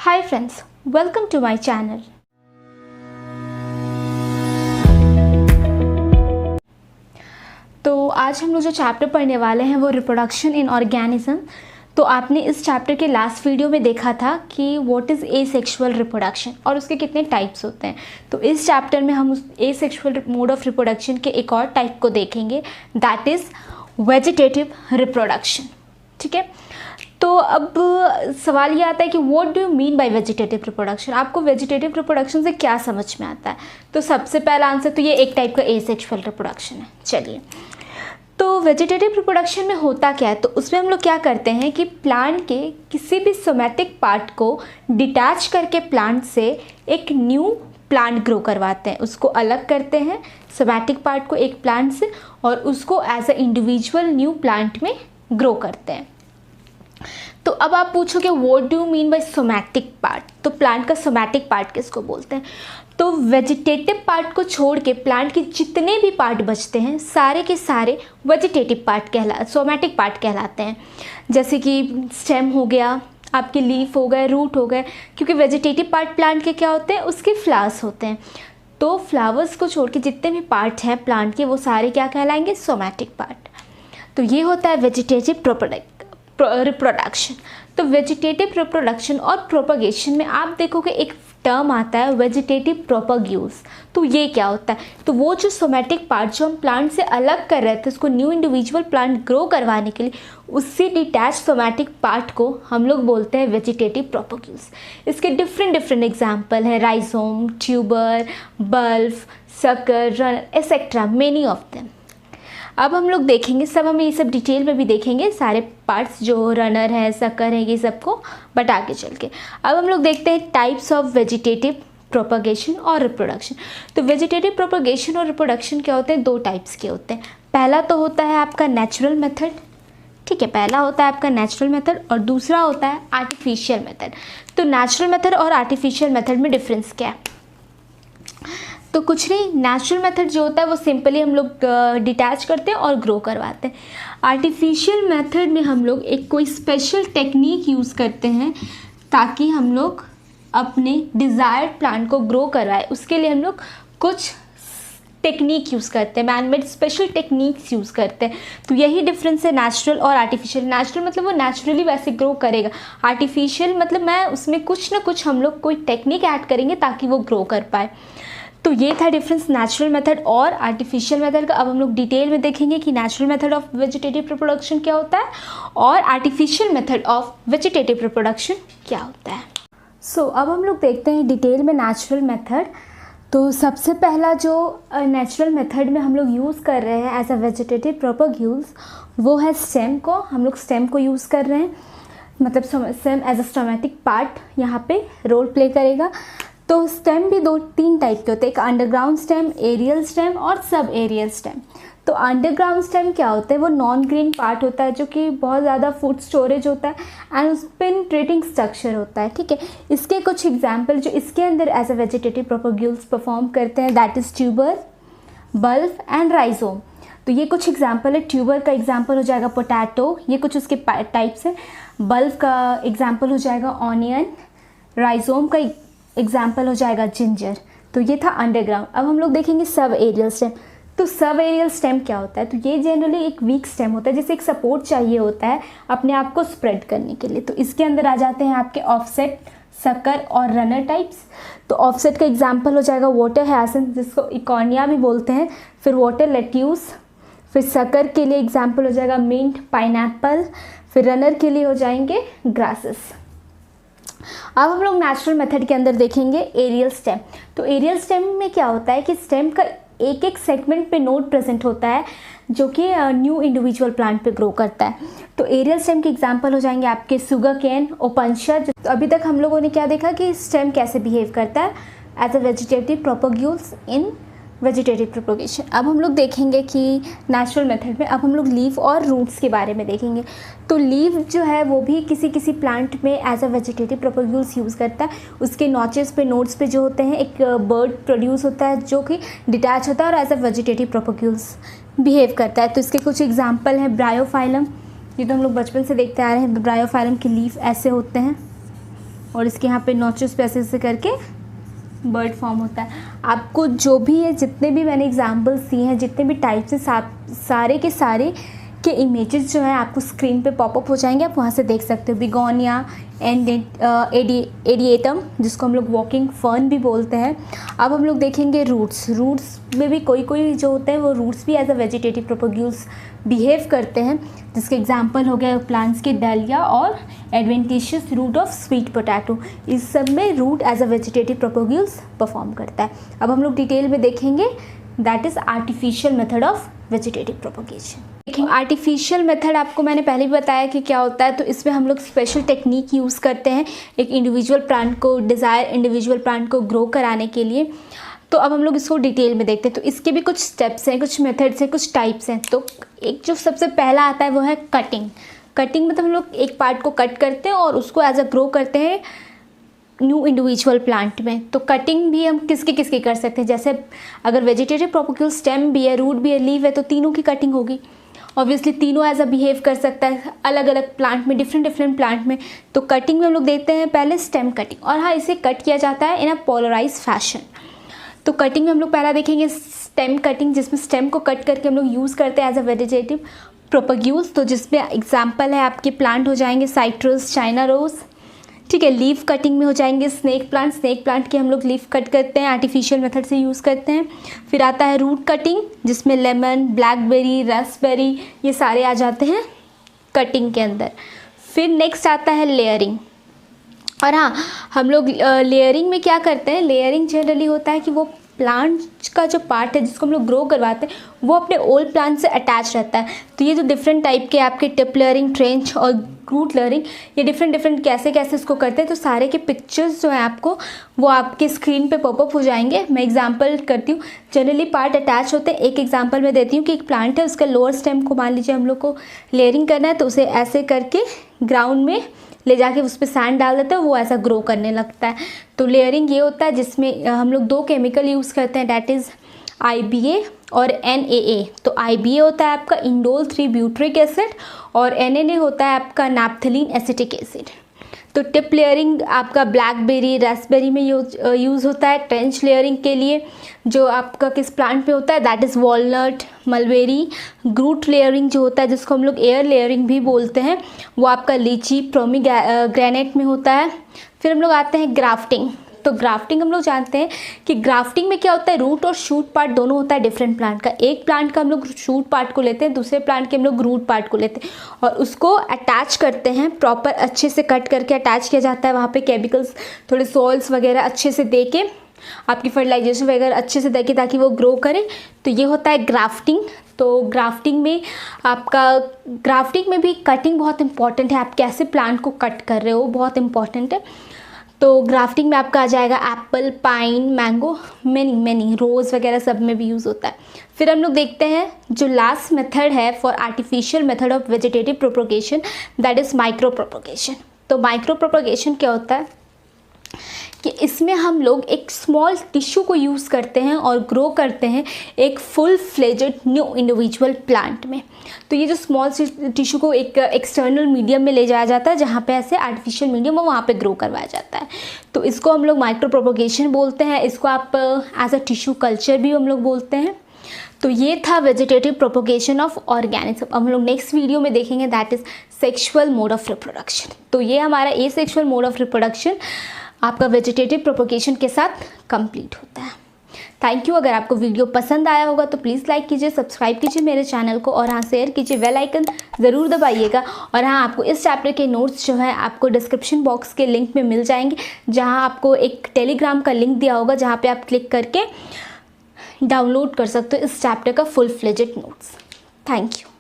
Hi friends, welcome to my channel. तो आज हम लोग जो चैप्टर पढ़ने वाले हैं वो रिप्रोडक्शन इन ऑर्गेनिज्म। तो आपने इस चैप्टर के लास्ट वीडियो में देखा था कि व्हाट इज़ एसेक्सुअल रिप्रोडक्शन और उसके कितने टाइप्स होते हैं। तो इस चैप्टर में हम उस एसेक्सुअल मोड ऑफ रिप्रोडक्शन के एक और टाइप को देखेंगे, दैट इज़ वेजिटेटिव रिप्रोडक्शन। ठीक है, तो अब सवाल ये आता है कि what do you mean bye vegetative reproduction. आपको वेजिटेटिव रिप्रोडक्शन से क्या समझ में आता है? तो सबसे पहला आंसर तो ये एक टाइप का एसेक्सुअल रिप्रोडक्शन है। चलिए, तो वेजिटेटिव रिप्रोडक्शन में होता क्या है, तो उसमें हम लोग क्या करते हैं कि प्लांट के किसी भी सोमैटिक पार्ट को डिटैच करके प्लांट से एक न्यू प्लांट ग्रो करवाते हैं, उसको अलग करते हैं सोमैटिक पार्ट को एक प्लांट से और उसको as a individual new plant में ग्रो करते हैं। तो अब आप पूछोगे what do you mean by somatic part, तो प्लांट का सोमैटिक पार्ट किसको बोलते हैं? तो वेजिटेटिव पार्ट को छोड़ के प्लांट के जितने भी पार्ट बचते हैं सारे के सारे वेजिटेटिव पार्ट सोमैटिक पार्ट कहलाते हैं। जैसे कि स्टेम हो गया, आपके लीफ हो गए, रूट हो गए, क्योंकि वेजिटेटिव पार्ट प्लांट के क्या होते हैं, उसके फ्लावर्स होते हैं। तो फ्लावर्स को छोड़ के जितने भी पार्ट हैं प्लांट के वो सारे क्या कहलाएंगे, सोमैटिक पार्ट। तो ये होता है वेजिटेटिव रिप्रोडक्शन। तो वेजिटेटिव रिप्रोडक्शन और प्रोपगेशन में आप देखोगे एक टर्म आता है वेजिटेटिव प्रोपग्यूल्स। तो ये क्या होता है, तो वो जो सोमैटिक पार्ट जो हम प्लांट से अलग कर रहे थे उसको न्यू इंडिविजुअल प्लांट ग्रो करवाने के लिए, उससे डिटैच सोमैटिक पार्ट को हम लोग बोलते हैं वेजिटेटिव प्रोपग्यूल्स। इसके डिफरेंट एग्जाम्पल हैं, rhizome, tuber, bulb, sucker, runner etcetera, many of them. अब हम लोग देखेंगे सब, हम ये सब डिटेल में भी देखेंगे सारे पार्ट्स जो रनर है, सकर है, ये सबको, बट आगे चल के अब हम लोग देखते हैं टाइप्स ऑफ वेजिटेटिव प्रोपगेशन और रिप्रोडक्शन। तो वेजिटेटिव प्रोपगेशन और रिप्रोडक्शन क्या होते हैं, दो टाइप्स के होते हैं। पहला तो होता है आपका नेचुरल मेथड, ठीक है, पहला होता है आपका नेचुरल मेथड और दूसरा होता है आर्टिफिशियल मेथड। तो नेचुरल मेथड और आर्टिफिशियल मेथड में डिफरेंस क्या है? तो कुछ नहीं, नेचुरल मेथड जो होता है वो सिंपली हम लोग डिटैच करते हैं और ग्रो करवाते हैं। आर्टिफिशियल मेथड में हम लोग एक कोई स्पेशल टेक्निक यूज़ करते हैं ताकि हम लोग अपने डिज़ायर्ड प्लांट को ग्रो करवाए। उसके लिए हम लोग कुछ टेक्निक यूज़ करते हैं, man made special techniques use करते हैं। तो यही डिफरेंस है नेचुरल और आर्टिफिशियल। नेचुरल मतलब वो नेचुरली वैसे ग्रो करेगा, आर्टिफिशियल मतलब मैं उसमें कुछ ना कुछ हम लोग कोई टेक्निक ऐड करेंगे ताकि वो ग्रो कर पाए। तो ये था डिफरेंस नेचुरल मेथड और आर्टिफिशियल मेथड का। अब हम लोग डिटेल में देखेंगे कि natural method of vegetative reproduction क्या होता है और artificial method of vegetative reproduction क्या होता है। सो अब हम लोग देखते हैं डिटेल में नेचुरल मेथड। तो सबसे पहला जो नेचुरल मेथड में हम लोग यूज़ कर रहे हैं एज अ वेजिटेटिव प्रोपग्यूल्स वो है स्टेम को। हम लोग स्टेम को यूज़ कर रहे हैं, मतलब stem as a stomatic part यहाँ पे रोल प्ले करेगा। तो स्टेम भी दो तीन टाइप के होते हैं, एक अंडरग्राउंड स्टेम, एरियल स्टेम और सब एरियल स्टेम। तो अंडरग्राउंड स्टेम क्या होता है, वो नॉन ग्रीन पार्ट होता है जो कि बहुत ज़्यादा फूड स्टोरेज होता है एंड उस पेनिट्रेटिंग स्ट्रक्चर होता है। ठीक है, इसके कुछ एग्जाम्पल जो इसके अंदर एज अ वेजिटेटिव प्रोपग्यूल्स परफॉर्म करते हैं that is tuber, bulb and rhizome. तो ये कुछ एग्जाम्पल है। ट्यूबर का एग्जाम्पल हो जाएगा पोटैटो, ये कुछ उसके टाइप्स हैं। बल्ब का एग्जाम्पल हो जाएगा ऑनियन, राइजोम का एग्जाम्पल हो जाएगा जिंजर। तो ये था अंडरग्राउंड। अब हम लोग देखेंगे सब एरियल स्टेम। तो सब एरियल स्टेम क्या होता है, तो ये जनरली एक वीक स्टेम होता है, जैसे एक सपोर्ट चाहिए होता है अपने आप को स्प्रेड करने के लिए। तो इसके अंदर आ जाते हैं आपके ऑफसेट, सकर और रनर टाइप्स। तो ऑफसेट का एग्जाम्पल हो जाएगा वाटर हायसिंथ जिसको इकोनिया भी बोलते हैं, फिर वाटर लेट्यूस। फिर सकर के लिए एग्जाम्पल हो जाएगा मिंट, पाइनएप्पल। फिर रनर के लिए हो जाएंगे ग्रासेस। अब हम लोग नेचुरल मेथड के अंदर देखेंगे एरियल स्टेम। तो एरियल स्टेम में क्या होता है कि स्टेम का एक एक सेगमेंट पे नोड प्रेजेंट होता है जो कि न्यू इंडिविजुअल प्लांट पे ग्रो करता है। तो एरियल स्टेम के एग्जांपल हो जाएंगे आपके सुगर केन, ओपनशा। तो अभी तक हम लोगों ने क्या देखा कि स्टेम कैसे बिहेव करता है as a vegetative propagules in vegetative propagation. अब हम लोग देखेंगे कि नेचुरल मेथड में अब हम लोग लीफ और रूट्स के बारे में देखेंगे। तो लीफ जो है वो भी किसी किसी प्लांट में एज अ वेजिटेटिव प्रोपग्यूल्स यूज़ करता है। उसके नॉचेस पे, नोड्स पे जो होते हैं एक बर्ड प्रोड्यूस होता है जो कि डिटैच होता है और एज अ वेजिटेटिव प्रोपग्यूल्स बिहेव करता है। तो इसके कुछ एग्जाम्पल हैं ब्रायोफाइलम, ये तो हम लोग बचपन से देखते आ रहे हैं। ब्रायोफाइलम के लीफ ऐसे होते हैं, और इसके यहाँ पे नोचेस पे ऐसे करके बर्ड फॉर्म होता है। आपको जो भी है, जितने भी मैंने एग्जाम्पल्स दिए हैं, जितने भी टाइप्स हैं, सारे के सारे के इमेजेस जो है आपको स्क्रीन पे पॉपअप हो जाएंगे, आप वहाँ से देख सकते हो। बिगोनिया एंड एडिएटम, जिसको हम लोग वॉकिंग फर्न भी बोलते हैं। अब हम लोग देखेंगे रूट्स में भी कोई जो होते हैं वो रूट्स भी एज अ वेजिटेटिव प्रोपोग्यूल्स बिहेव करते हैं, जिसके एग्जांपल हो गए प्लांट्स के डलिया और adventitious root of sweet potato. इस सब में root as a vegetative propagules perform करता है। अब हम लोग डिटेल में देखेंगे, that is artificial method of vegetative propagation. Artificial method आपको मैंने पहले भी बताया कि क्या होता है। तो इसमें हम लोग स्पेशल टेक्निक यूज़ करते हैं एक इंडिविजुअल प्लांट को, डिज़ायर इंडिविजुअल प्लांट को ग्रो कराने के लिए। तो अब हम लोग इसको डिटेल में देखते हैं। तो इसके भी कुछ स्टेप्स हैं, कुछ मेथड्स हैं, कुछ टाइप्स हैं। तो एक जो सबसे पहला आता है वो है कटिंग। कटिंग मतलब हम लोग एक पार्ट को कट करते हैं और उसको एज अ ग्रो करते हैं न्यू इंडिविजुअल प्लांट में। तो कटिंग भी हम किसकी कर सकते हैं, जैसे अगर वेजिटेटिव प्रोपोग्यूल स्टेम भी है, रूट भी है, लीव है, तो तीनों की कटिंग होगी। ऑब्वियसली तीनों एज अ बिहेव कर सकता है अलग अलग प्लांट में, डिफरेंट प्लांट में। तो कटिंग में हम लोग देखते हैं पहले स्टेम कटिंग, और हाँ, इसे कट किया जाता है इन अ पोलराइज फैशन। तो कटिंग में हम लोग पहला देखेंगे स्टेम कटिंग, जिसमें स्टेम को कट करके हम लोग यूज़ करते हैं एज अ वेजिटेटिव प्रोपोग्यूल्स। तो जिसमें एग्जाम्पल है आपके प्लांट हो जाएंगे साइट्रस, चाइना रोज, ठीक है। लीफ कटिंग में हो जाएंगे स्नेक प्लांट के हम लोग लीफ कट करते हैं, आर्टिफिशियल मेथड से यूज़ करते हैं। फिर आता है रूट कटिंग, जिसमें लेमन, ब्लैकबेरी, रास्पबेरी, ये सारे आ जाते हैं कटिंग के अंदर। फिर नेक्स्ट आता है लेयरिंग। और हाँ, हम लोग लेयरिंग में क्या करते हैं, लेयरिंग जनरली होता है कि वो प्लांट का जो पार्ट है जिसको हम लोग ग्रो करवाते हैं वो अपने ओल्ड प्लांट से अटैच रहता है। तो ये जो डिफरेंट टाइप के आपके टिप लेयरिंग, ट्रेंच और रूट लेयरिंग, ये डिफरेंट कैसे इसको करते हैं, तो सारे के पिक्चर्स जो हैं आपको वो आपके स्क्रीन पे पॉपअप हो जाएंगे। मैं एग्जांपल करती हूँ। जनरली पार्ट अटैच होते हैं। एक एग्जांपल मैं देती हूँ कि एक प्लांट है, उसका लोअर स्टेम को मान लीजिए हम लोग को लेयरिंग करना है, तो उसे ऐसे करके ग्राउंड में ले जाके उस पर सैंड डाल देते हैं, वो ऐसा ग्रो करने लगता है। तो लेयरिंग ये होता है जिसमें हम लोग 2 केमिकल यूज़ करते हैं, डैट इज़ IBA और NAA। तो IBA होता है आपका इंडोल 3-ब्यूटरिक एसिड और NAA होता है आपका नैप्थलीन एसिटिक एसिड। तो टिप लेयरिंग आपका ब्लैकबेरी, रास्पबेरी में यूज़ होता है। ट्रेंच लेयरिंग के लिए जो आपका किस प्लांट पे होता है, दैट इज़ वॉलनट, मलबेरी। ग्रूट लेयरिंग जो होता है, जिसको हम लोग एयर लेयरिंग भी बोलते हैं, वो आपका लीची, पोमीग्रेनेट में होता है। फिर हम लोग आते हैं ग्राफ्टिंग। तो ग्राफ्टिंग हम लोग जानते हैं कि ग्राफ्टिंग में क्या होता है, रूट और शूट पार्ट दोनों होता है डिफरेंट प्लांट का। एक प्लांट का हम लोग शूट पार्ट को लेते हैं, दूसरे प्लांट के हम लोग रूट पार्ट को लेते हैं और उसको अटैच करते हैं, प्रॉपर अच्छे से कट करके अटैच किया जाता है। वहाँ पे केमिकल्स, थोड़े सॉइल्स वगैरह अच्छे से दे के, आपकी फर्टिलाइजेशन वगैरह अच्छे से देके ताकि वो ग्रो करे। तो ये होता है ग्राफ्टिंग। तो ग्राफ्टिंग में भी कटिंग बहुत इंपॉर्टेंट है। आप कैसे प्लांट को कट कर रहे हो बहुत इंपॉर्टेंट है। तो ग्राफ्टिंग में आपका आ जाएगा एप्पल, पाइन, मैंगो, मैनी रोज़ वगैरह सब में भी यूज़ होता है। फिर हम लोग देखते हैं जो लास्ट मेथड है for artificial method of vegetative propagation, that is micro propagation. तो माइक्रो प्रोपोगेशन क्या होता है कि इसमें हम लोग एक स्मॉल टिश्यू को यूज़ करते हैं और ग्रो करते हैं एक full fledged new individual plant में। तो ये जो स्मॉल टिश्यू को एक एक्सटर्नल मीडियम में ले जाया जाता है, जहाँ पे ऐसे आर्टिफिशियल मीडियम है वहाँ पे ग्रो करवाया जाता है। तो इसको हम लोग माइक्रो प्रोपोगेशन बोलते हैं। इसको आप एज अ टिश्यू कल्चर भी हम लोग बोलते हैं। तो ये था वेजिटेटिव प्रोपोगेशन ऑफ ऑर्गेनिज्म। अब हम लोग नेक्स्ट वीडियो में देखेंगे, that is sexual mode of reproduction. तो ये हमारा एसेक्सुअल मोड ऑफ रिप्रोडक्शन आपका वेजिटेटिव प्रोपोगेशन के साथ कंप्लीट होता है। Thank you. अगर आपको वीडियो पसंद आया होगा तो प्लीज़ लाइक कीजिए, सब्सक्राइब कीजिए मेरे चैनल को, और हाँ, शेयर कीजिए, बेल आइकन ज़रूर दबाइएगा। और हाँ, आपको इस चैप्टर के नोट्स जो है आपको डिस्क्रिप्शन बॉक्स के लिंक में मिल जाएंगे, जहाँ आपको एक टेलीग्राम का लिंक दिया होगा, जहाँ पे आप क्लिक करके डाउनलोड कर सकते हो इस चैप्टर का full fledged notes. Thank you.